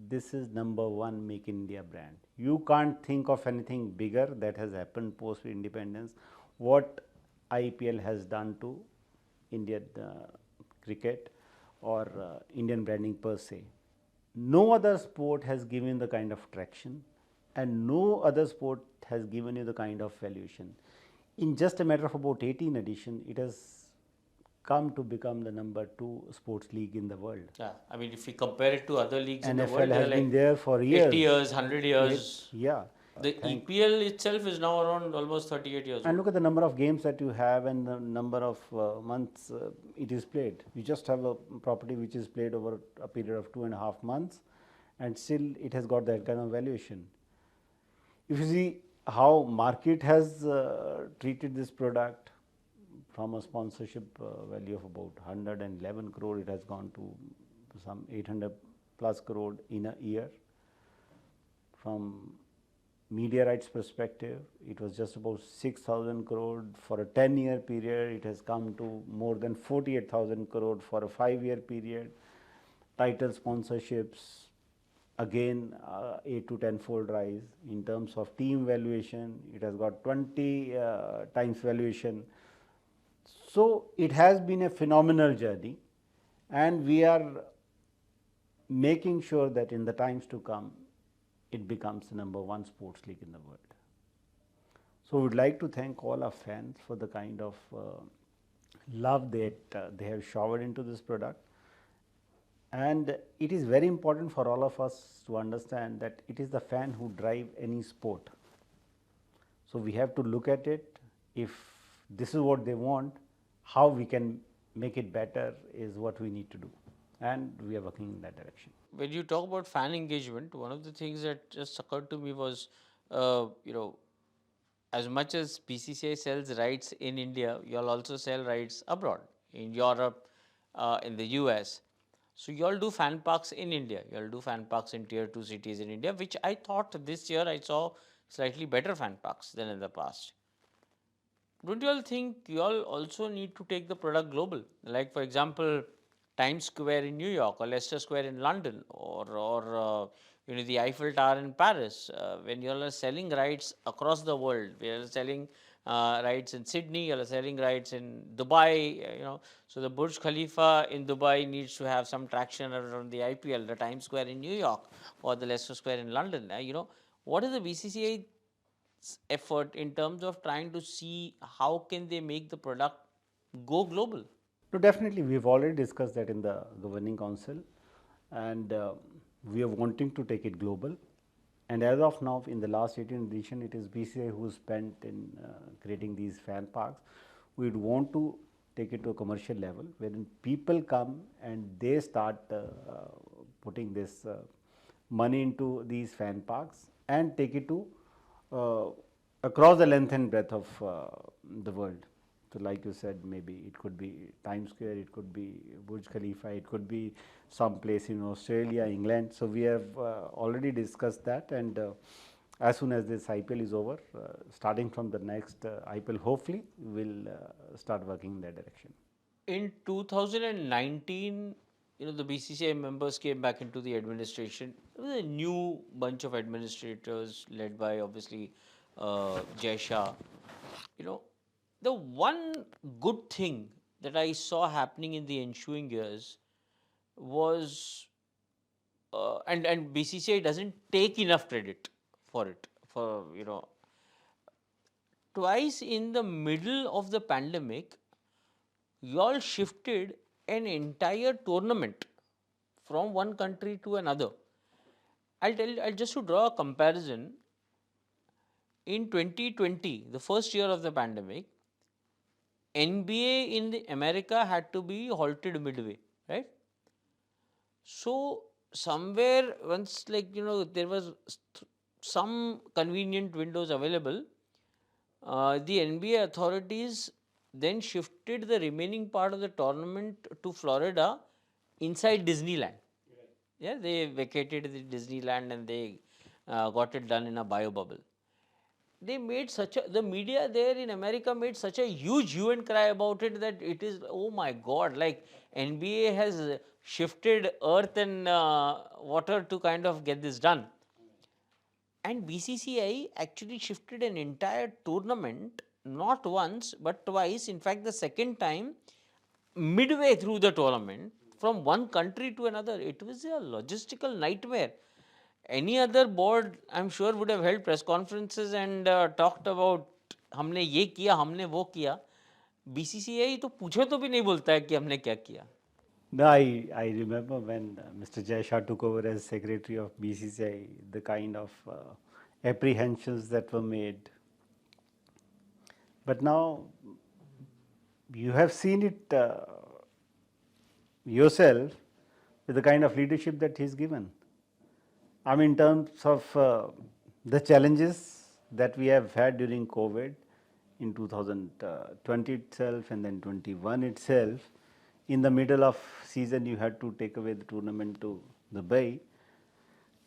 this is number one Make in India brand. You can't think of anything bigger that has happened post independence. What IPL has done to Indian cricket or Indian branding per se. No other sport has given the kind of traction, and no other sport has given you the kind of valuation. In just a matter of about 18 edition, it has come to become the number 2 sports league in the world. Yeah, I mean, if we compare it to other leagues in the NFL world, they are has been like there for 80 years. years, 100 years. Yeah. The Thank. EPL itself is now around almost 38 years And old. look at the number of games that you have and the number of months it is played. You just have a property which is played over a period of 2.5 months, and still it has got that kind of valuation. If you see how market has treated this product, from a sponsorship value of about 111 crore, it has gone to some 800 plus crore in a year. From media rights perspective, it was just about 6,000 crore for a 10-year period. It has come to more than 48,000 crore for a 5-year period. Title sponsorships, again 8 to 10 fold rise. In terms of team valuation, it has got 20 times valuation. So it has been a phenomenal journey, and we are making sure that in the times to come, it becomes the number 1 sports league in the world. So we would like to thank all our fans for the kind of love that they have showered into this product. And it is very important for all of us to understand that it is the fan who drive any sport. So we have to look at it. If this is what they want, how we can make it better is what we need to do, and we are working in that direction. When you talk about fan engagement, one of the things that just occurred to me was, as much as BCCI sells rights in India, you all also sell rights abroad, in Europe, in the US. So you all do fan parks in India. You all do fan parks in tier 2 cities in India, which I thought this year I saw slightly better fan parks than in the past. Don't you all think you all also need to take the product global? Like, for example, Times Square in New York, or Leicester Square in London, or the Eiffel Tower in Paris. When you all are selling rights across the world, we are selling rights in Sydney, you are selling rights in Dubai. So the Burj Khalifa in Dubai needs to have some traction around the IPL. The Times Square in New York or the Leicester Square in London. What is the BCCI effort in terms of trying to see how can they make the product go global? No, definitely, we've already discussed that in the governing council, and we are wanting to take it global. And as of now, in the last 18 edition, it is BCI who spent in creating these fan parks. We would want to take it to a commercial level, wherein people come and they start putting this money into these fan parks and take it to uh, across the length and breadth of the world. So like you said, maybe it could be Times Square, it could be Burj Khalifa, it could be some place in Australia, England. So we have already discussed that, and as soon as this IPL is over, starting from the next IPL, hopefully we'll start working in that direction. In 2019, the BCCI members came back into the administration. It was a new bunch of administrators led by obviously Jai Shah. The one good thing that I saw happening in the ensuing years was, and BCCI doesn't take enough credit for it. Twice in the middle of the pandemic, y'all shifted an entire tournament from one country to another. I'll just to draw a comparison. In 2020, the first year of the pandemic, NBA in the America had to be halted midway, right? So somewhere once, there was some convenient windows available, the NBA authorities then shifted the remaining part of the tournament to Florida inside Disneyland. Yeah, they vacated the Disneyland and they got it done in a bio bubble. they made such a, the media there in America made such a huge hue and cry about it that it is, oh my God, like NBA has shifted earth and water to kind of get this done. And BCCI actually shifted an entire tournament, not once but twice. In fact, the second time, midway through the tournament, from one country to another. It was a logistical nightmare. Any other board, I'm sure, would have held press conferences and talked about हमने ये किया, हमने वो किया. BCCI तो पूछे तो भी नहीं बोलता है कि हमने क्या किया. No, I remember when Mr. Jay Shah took over as secretary of BCCI, the kind of apprehensions that were made. But now you have seen it yourself with the kind of leadership that he's given. I mean, in terms of the challenges that we have had during COVID in 2020 itself and then 21 itself, in the middle of season you had to take away the tournament to Dubai.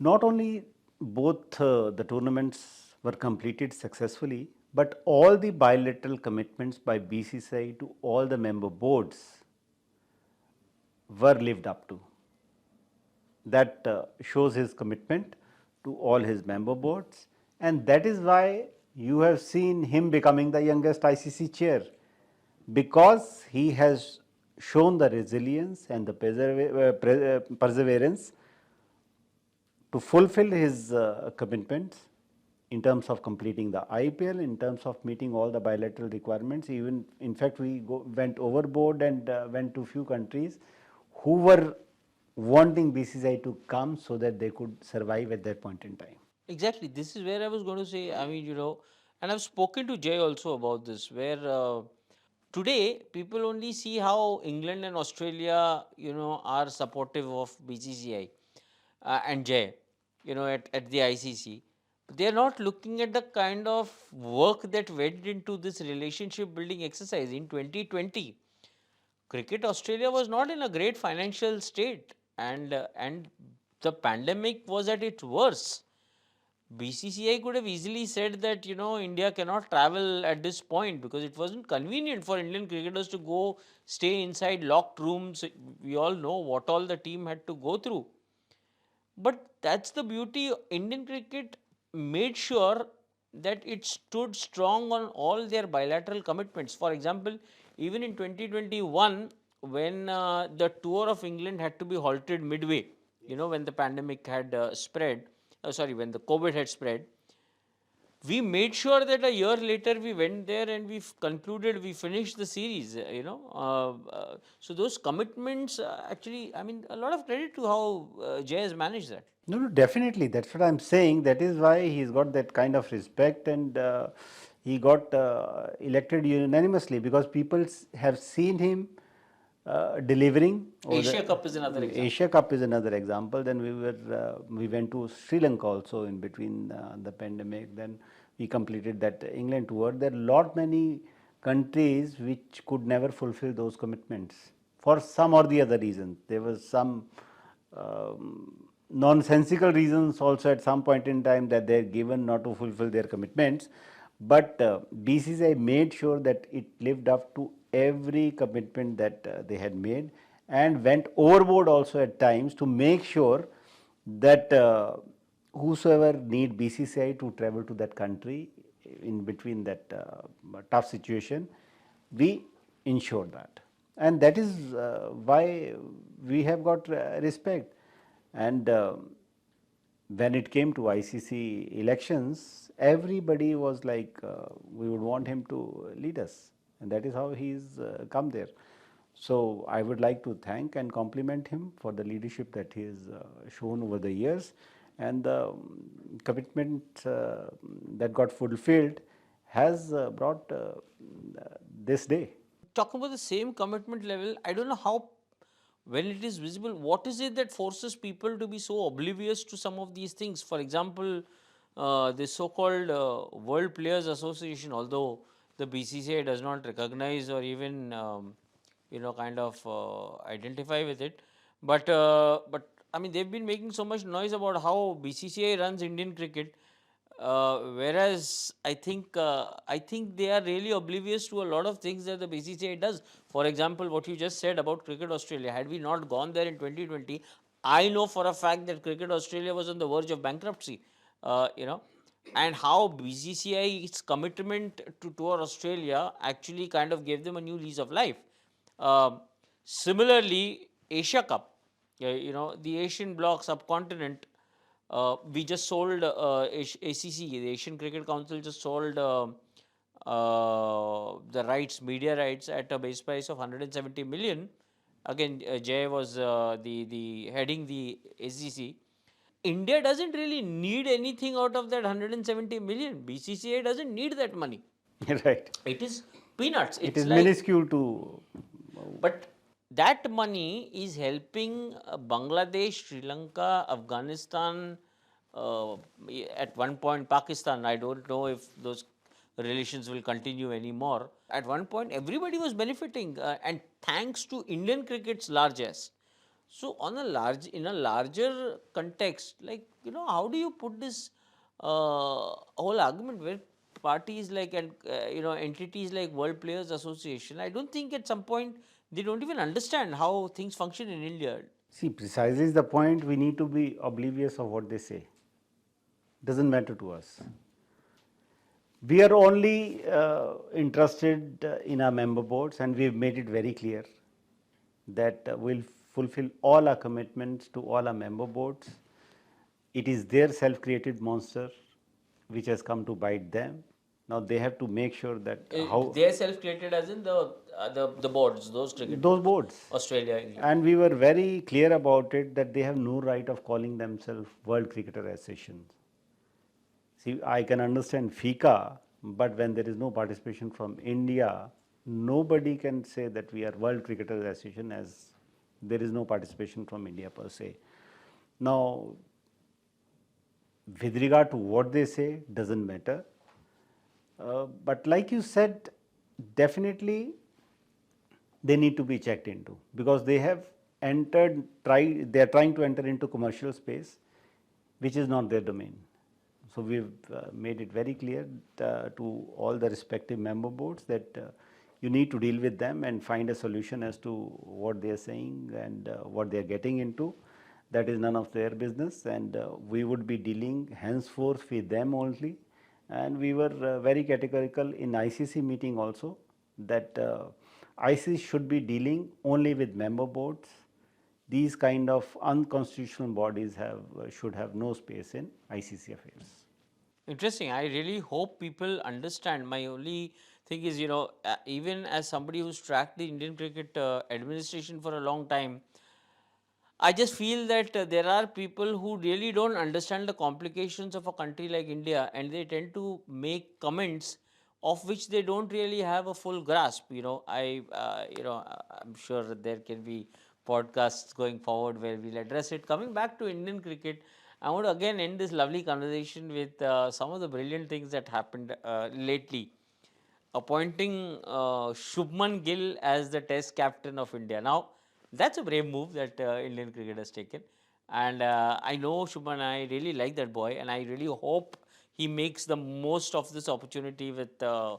Not only both the tournaments were completed successfully, but all the bilateral commitments by BCCI to all the member boards were lived up to. That shows his commitment to all his member boards, and that is why you have seen him becoming the youngest ICC chair, because he has shown the resilience and the perseverance to fulfill his commitments in terms of completing the IPL, in terms of meeting all the bilateral requirements. Even in fact, we went overboard and went to few countries who were wanting BCCI to come so that they could survive at that point in time. Exactly. This is where I was going to say. I mean, and I've spoken to Jay also about this, where today people only see how England and Australia, are supportive of BCCI and Jay, at the ICC. But they are not looking at the kind of work that went into this relationship building exercise in 2020. Cricket Australia was not in a great financial state, and the pandemic was at its worst. BCCI could have easily said that India cannot travel at this point because it wasn't convenient for Indian cricketers to go stay inside locked rooms. We all know what all the team had to go through. But that's the beauty. Indian cricket made sure that it stood strong on all their bilateral commitments. For example, even in 2021, when the tour of England had to be halted midway, when the pandemic had spread, when the COVID had spread, we made sure that a year later we went there and we finished the series, so those commitments, actually, I mean, a lot of credit to how Jay has managed that. No, no, definitely. That's what I'm saying. That is why he's got that kind of respect, and he got elected unanimously because people have seen him delivering. Asia Cup is another example. Asia Cup is another example. Then we went to Sri Lanka also in between the pandemic. Then we completed that England tour. There are lot many countries which could never fulfill those commitments for some or the other reason. There was some nonsensical reasons also at some point in time that they are given not to fulfill their commitments, but BCCI made sure that it lived up to every commitment that they had made, and went overboard also at times to make sure that whosoever need BCCI to travel to that country in between that tough situation, we ensure that, and that is why we have got respect. And when it came to ICC elections, everybody was like, we would want him to lead us, and that is how he's come there. So I would like to thank and compliment him for the leadership that he has shown over the years, and the commitment that got fulfilled has brought this day. Talking about the same commitment level, I don't know how, when it is visible, what is it that forces people to be so oblivious to some of these things? For example, this so-called World Players Association, although the BCCI does not recognize or even kind of identify with it, but I mean, they've been making so much noise about how BCCI runs Indian cricket. Whereas I think they are really oblivious to a lot of things that the BCCI does. For example, what you just said about Cricket Australia, had we not gone there in 2020, I know for a fact that Cricket Australia was on the verge of bankruptcy. And how BCCI's commitment to Tour Australia actually kind of gave them a new lease of life. Um Similarly, Asia Cup, the Asian bloc subcontinent, we just sold ACC, the Asian Cricket Council just sold the rights, media rights, at a base price of 170 million. Again, Jay was the heading the ACC. India doesn't really need anything out of that 170 million. BCCI doesn't need that money. Right. It is peanuts. It It's is like, minuscule to. but that money is helping Bangladesh, Sri Lanka, Afghanistan, uh, at one point Pakistan. I don't know if those relations will continue anymore. At one point, everybody was benefiting, and thanks to Indian cricket's largesse. So, in a larger context, like, how do you put this whole argument where parties like, and entities like World Players Association, I don't think at some point they don't even understand how things function in India. See, precisely is the point. We need to be oblivious of what they say. Doesn't matter to us. We are only interested in our member boards, and we've made it very clear that we'll fulfill all our commitments to all our member boards. It is their self-created monster which has come to bite them. Now they have to make sure that how They are self-created, as in the boards, those cricket those boards, boards. Australia, England. And we were very clear about it that they have no right of calling themselves World Cricketer Association. See, I can understand FICA, but when there is no participation from India, nobody can say that we are World Cricketer Association, as there is no participation from India per se. Now, with regard to what they say, doesn't matter. But like you said, definitely they need to be checked into, because they have they are trying to enter into commercial space, which is not their domain. So we've made it very clear to all the respective member boards that you need to deal with them and find a solution as to what they are saying and what they are getting into. That is none of their business, and we would be dealing henceforth with them only. And we were very categorical in ICC meeting also that ICC should be dealing only with member boards. These kind of unconstitutional bodies should have no space in ICC affairs. Interesting. I really hope people understand. My only thing is, even as somebody who's tracked the Indian cricket administration for a long time, I just feel that there are people who really don't understand the complications of a country like India, and they tend to make comments of which they don't really have a full grasp. I'm sure there can be podcasts going forward where we'll address it. Coming back to Indian cricket, I want to again end this lovely conversation with some of the brilliant things that happened lately, appointing Shubman Gill as the Test captain of India. Now, that's a brave move that Indian cricket has taken, and I know Shubman. I really like that boy, and I really hope he makes the most of this opportunity with uh,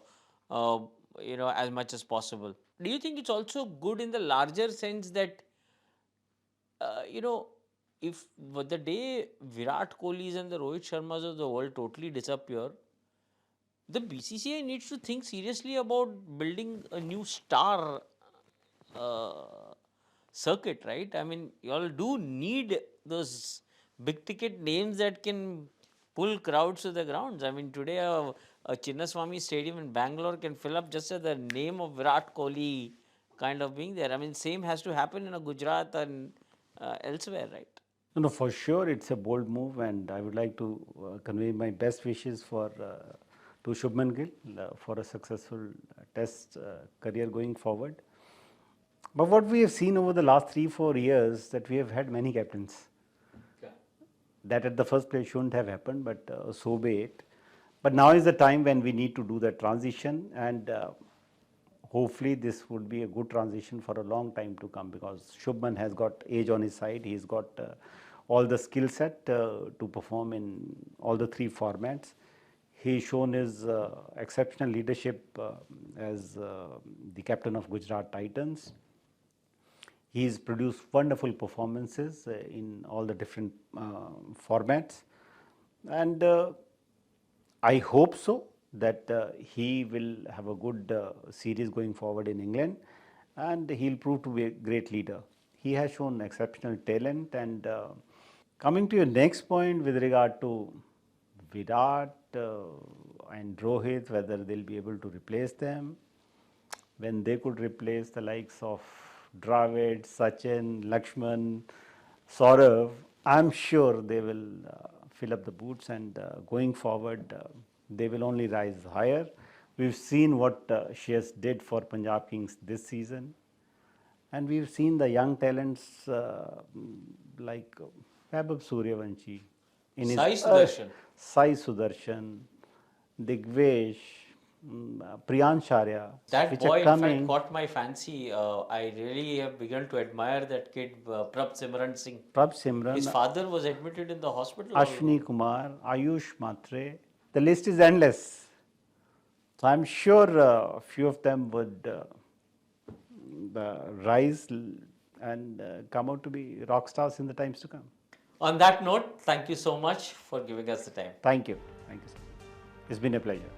as much as possible. Do you think it's also good in the larger sense that you know, if the day Virat Kohli's and the Rohit Sharmas of the world totally disappear, the BCCI needs to think seriously about building a new star uh, circuit, right? I mean, you all do need those big ticket names that can pull crowds to the grounds. I mean, today a Chinnaswamy Stadium in Bangalore can fill up just as the name of Virat Kohli kind of being there. I mean, same has to happen in a Gujarat and elsewhere, right? No, no, for sure, it's a bold move, and I would like to convey my best wishes to Shubman Gill for a successful Test career going forward. But what we have seen over the last 3-4 years, that we have had many captains. Okay. That at the first place shouldn't have happened, but so be it. But now is the time when we need to do the transition, and hopefully this would be a good transition for a long time to come, because Shubman has got age on his side. He's got all the skill set to perform in all the three formats. He's shown his exceptional leadership as the captain of Gujarat Titans. He's produced wonderful performances in all the different formats, and I hope so that he will have a good series going forward in England, and he'll prove to be a great leader. He has shown exceptional talent. And coming to your next point with regard to Virat and Rohit, whether they'll be able to replace them, when they could replace the likes of Dravid, Sachin, Lakshman, Saurav, I'm sure they will fill up the boots, and going forward, they will only rise higher. We've seen what Shreyas did for Punjab Kings this season, and we've seen the young talents like Vaibhav Suryavanshi, in his Sai Sudarshan. Sai Sudarshan, Digvesh, Priyansh Arya, That which boy, are in fact, coming. caught my fancy. I really have begun to admire that kid, Prab Simran Singh. Prab His Simran, father was admitted in the hospital. Ashwini Kumar, Ayush Matre. The list is endless. So I'm sure a few of them would rise and come out to be rock stars in the times to come. On that note, thank you so much for giving us the time. Thank you. Thank you, sir. It's been a pleasure.